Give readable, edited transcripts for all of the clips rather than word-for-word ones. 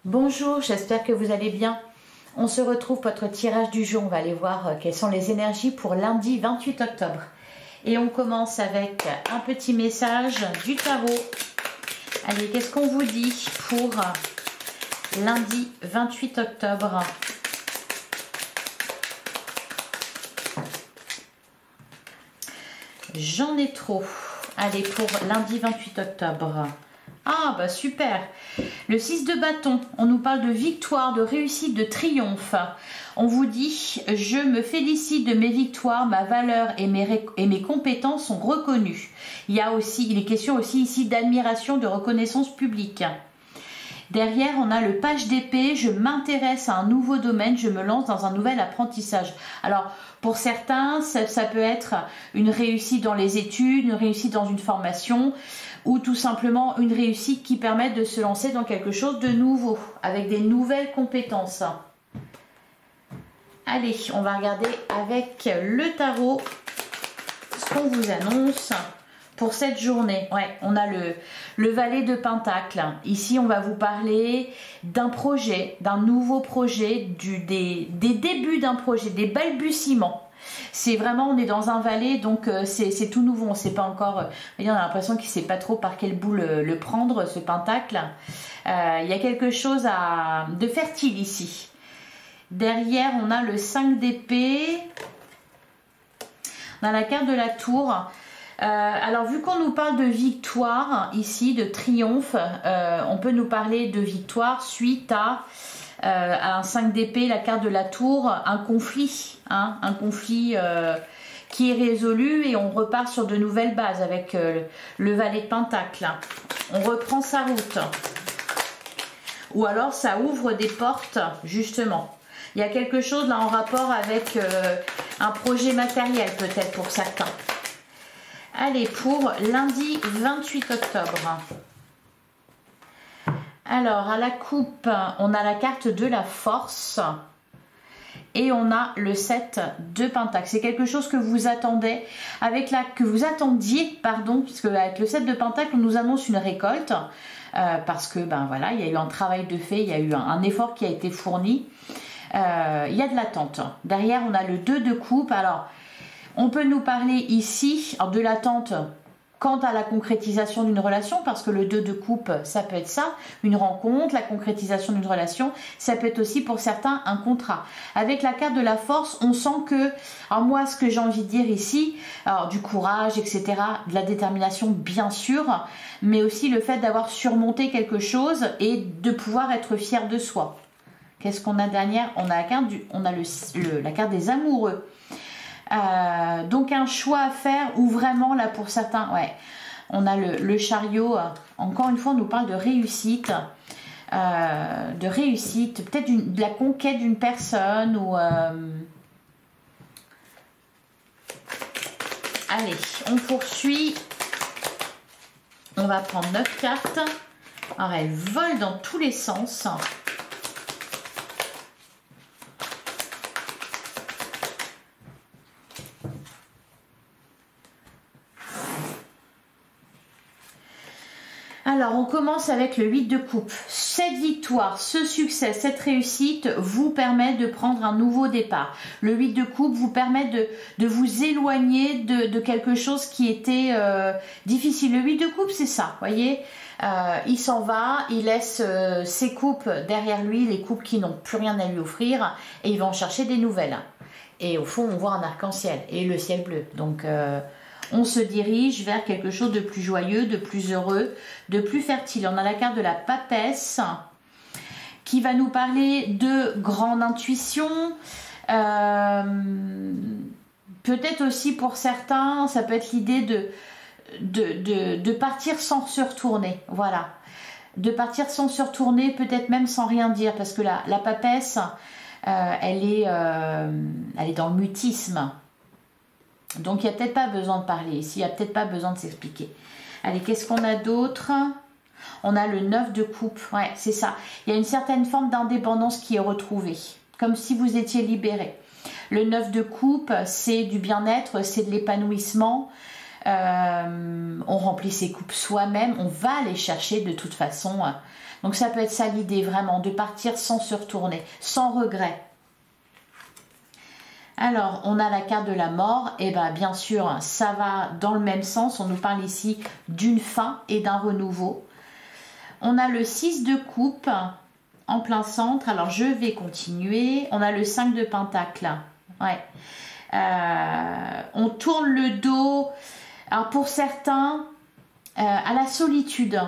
Bonjour, j'espère que vous allez bien. On se retrouve pour votre tirage du jour. On va aller voir quelles sont les énergies pour lundi 28 octobre. Et on commence avec un petit message du tarot. Allez, qu'est-ce qu'on vous dit pour lundi 28 octobre? J'en ai trop. Allez, pour lundi 28 octobre. Ah, bah super. Le 6 de bâton, on nous parle de victoire, de réussite, de triomphe. On vous dit, je me félicite de mes victoires, ma valeur et mes compétences sont reconnues. Il est question aussi ici d'admiration, de reconnaissance publique. Derrière, on a le page d'épée, je m'intéresse à un nouveau domaine, je me lance dans un nouvel apprentissage. Alors, pour certains, ça peut être une réussite dans les études, une réussite dans une formation, ou tout simplement une réussite qui permet de se lancer dans quelque chose de nouveau, avec des nouvelles compétences. Allez, on va regarder avec le tarot ce qu'on vous annonce pour cette journée. Ouais, on a le valet de Pentacle. Ici, on va vous parler d'un projet, d'un nouveau projet, des débuts d'un projet, des balbutiements. C'est vraiment, on est dans un valet, donc c'est tout nouveau. On ne sait pas encore, on a l'impression qu'il ne sait pas trop par quel bout le prendre, ce Pentacle. Il y a quelque chose de fertile ici. Derrière, on a le 5 d'épée. On a la carte de la tour. Alors, vu qu'on nous parle de victoire ici, de triomphe, on peut nous parler de victoire suite à un 5 d'épée, la carte de la tour, un conflit, hein, un conflit qui est résolu et on repart sur de nouvelles bases avec le valet de Pentacle. On reprend sa route. Ou alors ça ouvre des portes, justement. Il y a quelque chose là en rapport avec un projet matériel peut-être pour certains. Allez, pour lundi 28 octobre. Alors, à la coupe, on a la carte de la force. Et on a le 7 de Pentacle. C'est quelque chose que vous attendez, puisque avec le 7 de Pentacle, on nous annonce une récolte. Parce que, ben voilà, il y a eu un travail de fait, il y a eu un effort qui a été fourni. Il y a de l'attente. Derrière, on a le 2 de coupe. Alors, on peut nous parler ici de l'attente quant à la concrétisation d'une relation, parce que le 2 de coupe, ça peut être ça, une rencontre, la concrétisation d'une relation, ça peut être aussi pour certains un contrat. Avec la carte de la force, on sent que, alors moi ce que j'ai envie de dire ici, alors du courage, etc., de la détermination bien sûr, mais aussi le fait d'avoir surmonté quelque chose et de pouvoir être fier de soi. Qu'est-ce qu'on a derrière? On a la carte des amoureux. Donc un choix à faire ou vraiment là pour certains, ouais, on a le chariot. Encore une fois, on nous parle de réussite, peut-être de la conquête d'une personne ou allez, on poursuit. On va prendre 9 cartes. Alors elles volent dans tous les sens. Alors, on commence avec le 8 de coupe. Cette victoire, ce succès, cette réussite vous permet de prendre un nouveau départ. Le 8 de coupe vous permet de vous éloigner de quelque chose qui était difficile. Le 8 de coupe, c'est ça, voyez. Il s'en va, il laisse ses coupes derrière lui, les coupes qui n'ont plus rien à lui offrir, et il va en chercher des nouvelles. Et au fond, on voit un arc-en-ciel et le ciel bleu. Donc, on se dirige vers quelque chose de plus joyeux, de plus heureux, de plus fertile. On a la carte de la papesse qui va nous parler de grande intuition. Peut-être aussi pour certains, ça peut être l'idée de partir sans se retourner. Voilà. De partir sans se retourner, peut-être même sans rien dire. Parce que la papesse, elle est dans le mutisme. Donc, il n'y a peut-être pas besoin de parler ici, il n'y a peut-être pas besoin de s'expliquer. Allez, qu'est-ce qu'on a d'autre? On a le 9 de coupe, ouais, c'est ça. Il y a une certaine forme d'indépendance qui est retrouvée, comme si vous étiez libéré. Le 9 de coupe, c'est du bien-être, c'est de l'épanouissement. On remplit ses coupes soi-même, on va les chercher de toute façon. Donc ça peut être ça l'idée vraiment, de partir sans se retourner, sans regret. Alors, on a la carte de la mort, et bien bien sûr, ça va dans le même sens, on nous parle ici d'une fin et d'un renouveau. On a le 6 de coupe en plein centre, alors je vais continuer. On a le 5 de pentacle, ouais. On tourne le dos, alors pour certains, à la solitude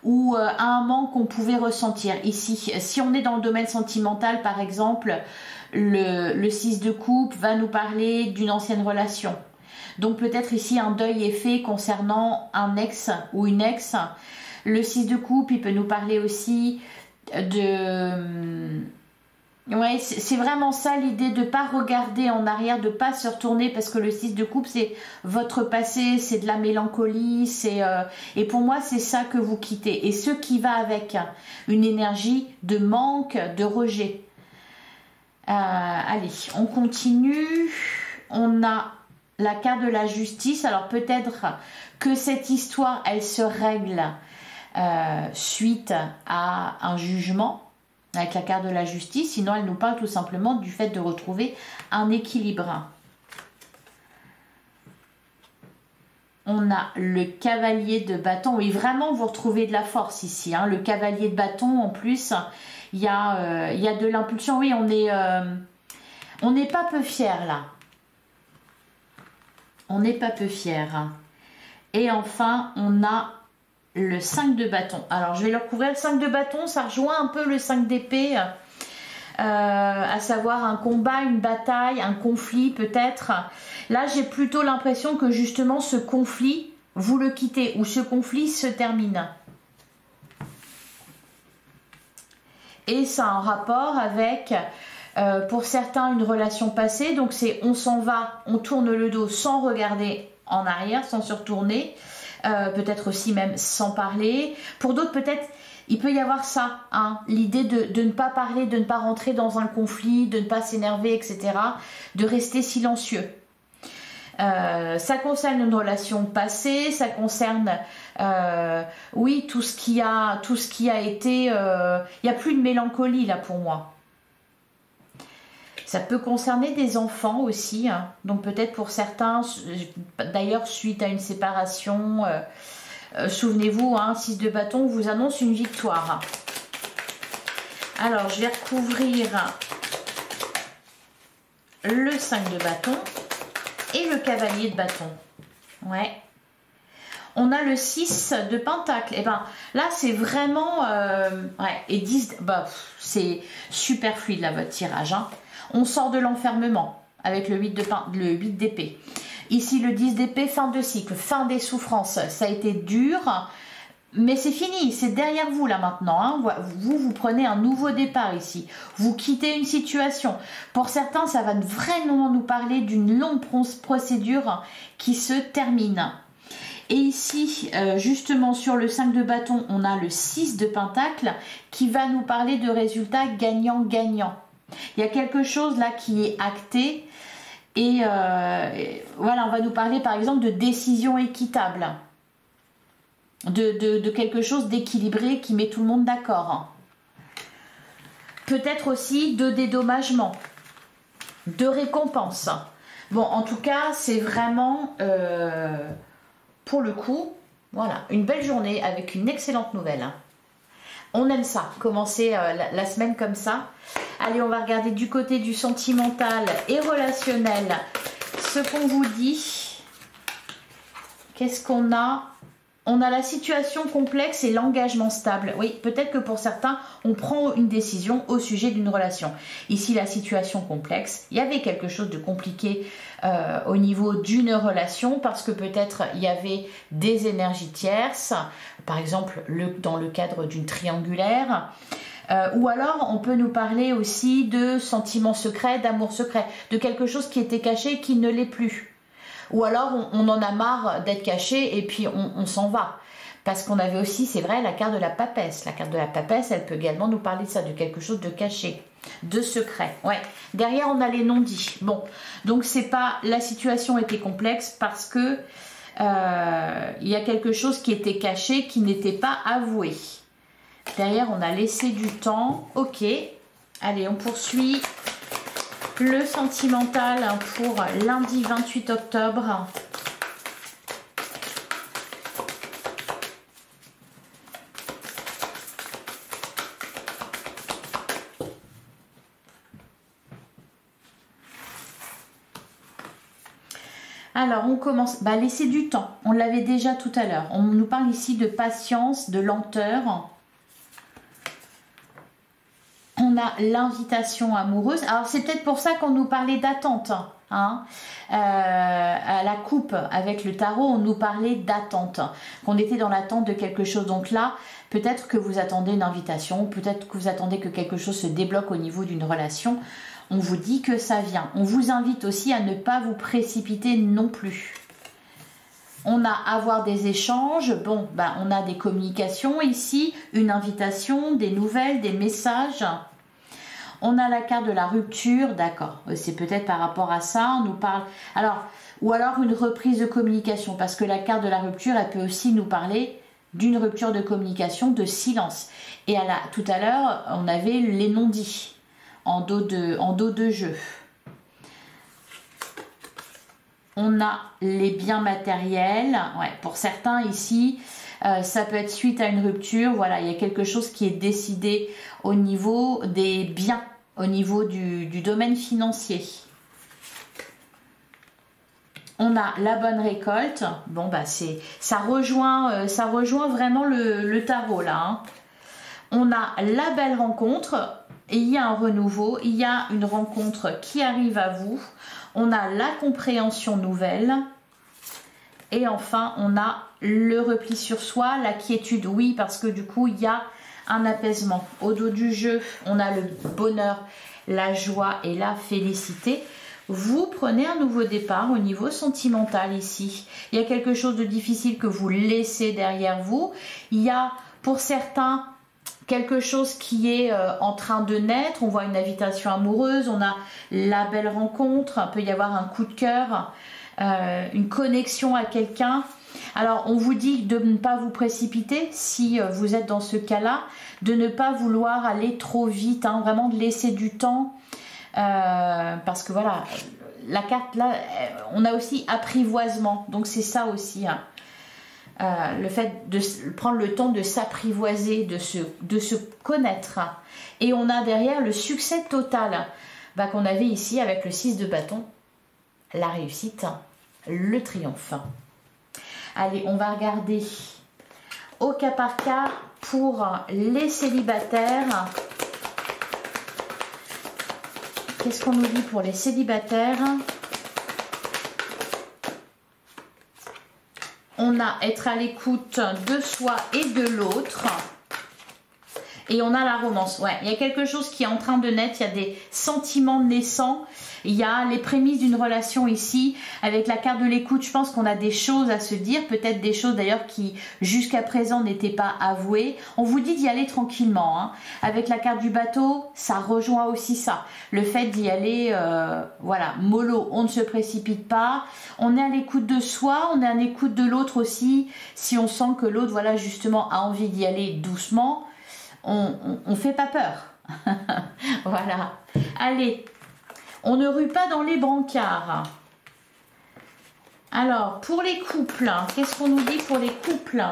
ou à un manque qu'on pouvait ressentir. Ici, si on est dans le domaine sentimental, par exemple, le 6 de coupe va nous parler d'une ancienne relation. Donc peut-être ici un deuil est fait concernant un ex ou une ex. Le 6 de coupe, il peut nous parler aussi de... Ouais, c'est vraiment ça l'idée, de ne pas regarder en arrière, de ne pas se retourner, parce que le 6 de coupe, c'est votre passé, c'est de la mélancolie, et pour moi, c'est ça que vous quittez. Et ce qui va avec, une énergie de manque, de rejet. Allez, on continue. On a la carte de la justice. Alors peut-être que cette histoire, elle se règle suite à un jugement, avec la carte de la justice, sinon elle nous parle tout simplement du fait de retrouver un équilibre. On a le cavalier de bâton, oui vraiment vous retrouvez de la force ici, hein. Le cavalier de bâton en plus, il y a de l'impulsion, oui on n'est pas peu fiers là. On n'est pas peu fiers. Et enfin on a le 5 de bâton. Alors je vais le recouvrir. Le 5 de bâton, ça rejoint un peu le 5 d'épée, à savoir un combat, une bataille, un conflit peut-être. Là j'ai plutôt l'impression que justement ce conflit, vous le quittez, ou ce conflit se termine. Et ça a un rapport avec, pour certains, une relation passée. Donc c'est on s'en va, on tourne le dos sans regarder en arrière, sans se retourner. Peut-être aussi même sans parler. Pour d'autres, peut-être, il peut y avoir ça, hein, l'idée de ne pas parler, de ne pas rentrer dans un conflit, de ne pas s'énerver, etc. De rester silencieux. Ça concerne une relation passée, ça concerne, oui, tout ce qui a été... Il n'y a plus de mélancolie là pour moi. Ça peut concerner des enfants aussi, hein. Donc peut-être pour certains, d'ailleurs suite à une séparation, souvenez-vous, hein, 6 de bâton vous annonce une victoire. Alors je vais recouvrir le 5 de bâton et le cavalier de bâton. Ouais. On a le 6 de pentacle. Et ben là c'est vraiment... ouais, et 10... Bah, c'est super fluide là votre tirage, hein. On sort de l'enfermement avec le 8 d'épée. Ici, le 10 d'épée, fin de cycle, fin des souffrances. Ça a été dur, mais c'est fini. C'est derrière vous, là, maintenant, hein. Vous prenez un nouveau départ ici. Vous quittez une situation. Pour certains, ça va vraiment nous parler d'une longue procédure qui se termine. Et ici, justement, sur le 5 de bâton, on a le 6 de pentacle qui va nous parler de résultats gagnant-gagnant. Il y a quelque chose là qui est acté et voilà, on va nous parler par exemple de décision équitable, de quelque chose d'équilibré qui met tout le monde d'accord. Peut-être aussi de dédommagement, de récompense. Bon, en tout cas, c'est vraiment, pour le coup, voilà, une belle journée avec une excellente nouvelle. On aime ça, commencer la semaine comme ça. Allez, on va regarder du côté du sentimental et relationnel ce qu'on vous dit. Qu'est-ce qu'on a? On a la situation complexe et l'engagement stable. Oui, peut-être que pour certains, on prend une décision au sujet d'une relation. Ici, la situation complexe. Il y avait quelque chose de compliqué au niveau d'une relation parce que peut-être il y avait des énergies tierces. Par exemple, dans le cadre d'une triangulaire. Ou alors, on peut nous parler aussi de sentiments secrets, d'amour secret, de quelque chose qui était caché et qui ne l'est plus. Ou alors, on en a marre d'être caché et puis on s'en va. Parce qu'on avait aussi, c'est vrai, la carte de la papesse. La carte de la papesse, elle peut également nous parler de ça, de quelque chose de caché, de secret. Ouais. Derrière, on a les non-dits. Bon, donc c'est pas, la situation était complexe parce que il y a quelque chose qui était caché, qui n'était pas avoué. Derrière, on a laissé du temps. Ok. Allez, on poursuit le sentimental pour lundi 28 octobre. Alors, on commence, laisser du temps. On l'avait déjà tout à l'heure. On nous parle ici de patience, de lenteur. On a l'invitation amoureuse. Alors, c'est peut-être pour ça qu'on nous parlait d'attente. Hein. À la coupe avec le tarot, on nous parlait d'attente. Qu'on était dans l'attente de quelque chose. Donc là, peut-être que vous attendez une invitation. Peut-être que vous attendez que quelque chose se débloque au niveau d'une relation. On vous dit que ça vient. On vous invite aussi à ne pas vous précipiter non plus. On a à avoir des échanges. Bon, on a des communications ici, une invitation, des nouvelles, des messages. On a la carte de la rupture, d'accord. C'est peut-être par rapport à ça, on nous parle. Alors, ou alors une reprise de communication, parce que la carte de la rupture, elle peut aussi nous parler d'une rupture de communication, de silence. Et tout à l'heure, on avait les non-dits en dos de jeu. On a les biens matériels. Ouais, pour certains ici, ça peut être suite à une rupture. Voilà, il y a quelque chose qui est décidé au niveau des biens, au niveau du domaine financier. On a la bonne récolte. Bon, ça rejoint vraiment le tarot là. Hein. On a la belle rencontre. Et il y a un renouveau, il y a une rencontre qui arrive à vous. On a la compréhension nouvelle. Et enfin, on a le repli sur soi, la quiétude. Oui, parce que du coup, il y a un apaisement. Au dos du jeu, on a le bonheur, la joie et la félicité. Vous prenez un nouveau départ au niveau sentimental ici. Il y a quelque chose de difficile que vous laissez derrière vous. Il y a, pour certains, quelque chose qui est en train de naître. On voit une invitation amoureuse, on a la belle rencontre, il peut y avoir un coup de cœur, une connexion à quelqu'un. Alors, on vous dit de ne pas vous précipiter si vous êtes dans ce cas-là, de ne pas vouloir aller trop vite, hein, vraiment de laisser du temps, parce que voilà, la carte là, on a aussi apprivoisement, donc c'est ça aussi, hein. Le fait de prendre le temps de s'apprivoiser, de se connaître. Et on a derrière le succès total qu'on avait ici avec le 6 de bâton, la réussite, le triomphe. Allez, on va regarder au cas par cas pour les célibataires. Qu'est-ce qu'on nous dit pour les célibataires ? On a être à l'écoute de soi et de l'autre. Et on a la romance. Ouais, il y a quelque chose qui est en train de naître. Il y a des sentiments naissants. Il y a les prémices d'une relation ici. Avec la carte de l'écoute, je pense qu'on a des choses à se dire. Peut-être des choses d'ailleurs qui jusqu'à présent n'étaient pas avouées. On vous dit d'y aller tranquillement. Hein. Avec la carte du bateau, ça rejoint aussi ça. Le fait d'y aller, voilà, mollo. On ne se précipite pas. On est à l'écoute de soi. On est à l'écoute de l'autre aussi. Si on sent que l'autre, voilà, justement, a envie d'y aller doucement, on fait pas peur. Voilà. Allez. On ne rue pas dans les brancards. Alors, pour les couples, qu'est-ce qu'on nous dit pour les couples?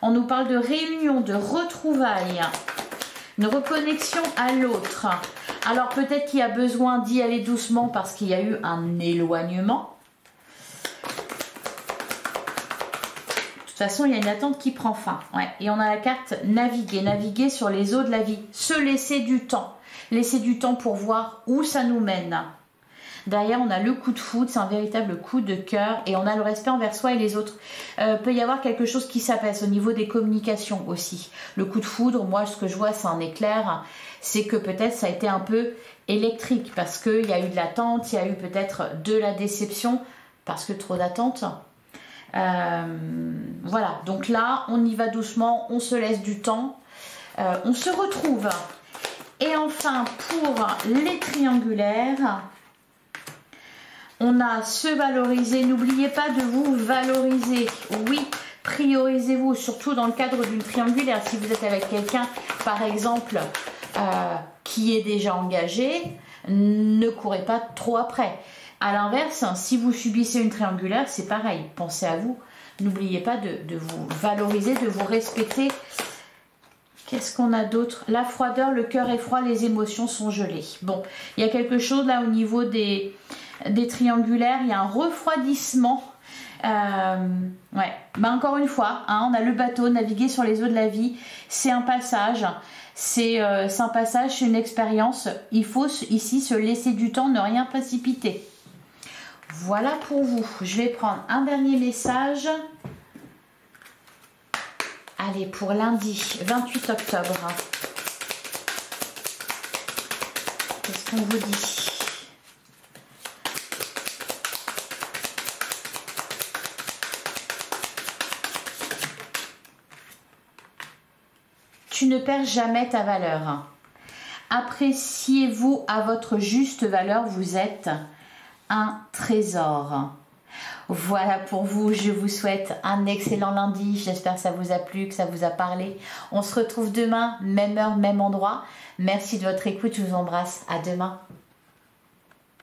On nous parle de réunion, de retrouvailles, une reconnexion à l'autre. Alors, peut-être qu'il y a besoin d'y aller doucement parce qu'il y a eu un éloignement. De toute façon, il y a une attente qui prend fin. Ouais. Et on a la carte naviguer, naviguer sur les eaux de la vie, se laisser du temps. Laisser du temps pour voir où ça nous mène. Derrière, on a le coup de foudre, c'est un véritable coup de cœur. Et on a le respect envers soi et les autres. Peut y avoir quelque chose qui s'apaise au niveau des communications aussi. Le coup de foudre, moi, ce que je vois, c'est un éclair. C'est que peut-être ça a été un peu électrique. Parce qu'il y a eu de l'attente, il y a eu peut-être de la déception. Parce que trop d'attente. Voilà, donc là, on y va doucement, on se laisse du temps, on se retrouve. Et enfin, pour les triangulaires, on a se valoriser. N'oubliez pas de vous valoriser. Oui, priorisez-vous, surtout dans le cadre d'une triangulaire. Si vous êtes avec quelqu'un, par exemple, qui est déjà engagé, ne courez pas trop après. À l'inverse, si vous subissez une triangulaire, c'est pareil. Pensez à vous. N'oubliez pas de vous valoriser, de vous respecter. Qu'est-ce qu'on a d'autre? La froideur, le cœur est froid, les émotions sont gelées. Bon, il y a quelque chose là au niveau des triangulaires. Il y a un refroidissement. Ouais, bah encore une fois, hein, on a le bateau, naviguer sur les eaux de la vie. C'est un passage. C'est un passage, c'est une expérience. Il faut ici se laisser du temps, ne rien précipiter. Voilà pour vous. Je vais prendre un dernier message. Allez, pour lundi, 28 octobre. Qu'est-ce qu'on vous dit? Tu ne perds jamais ta valeur. Appréciez-vous à votre juste valeur. Vous êtes un trésor. Voilà pour vous, je vous souhaite un excellent lundi, j'espère que ça vous a plu, que ça vous a parlé. On se retrouve demain, même heure, même endroit. Merci de votre écoute, je vous embrasse, à demain.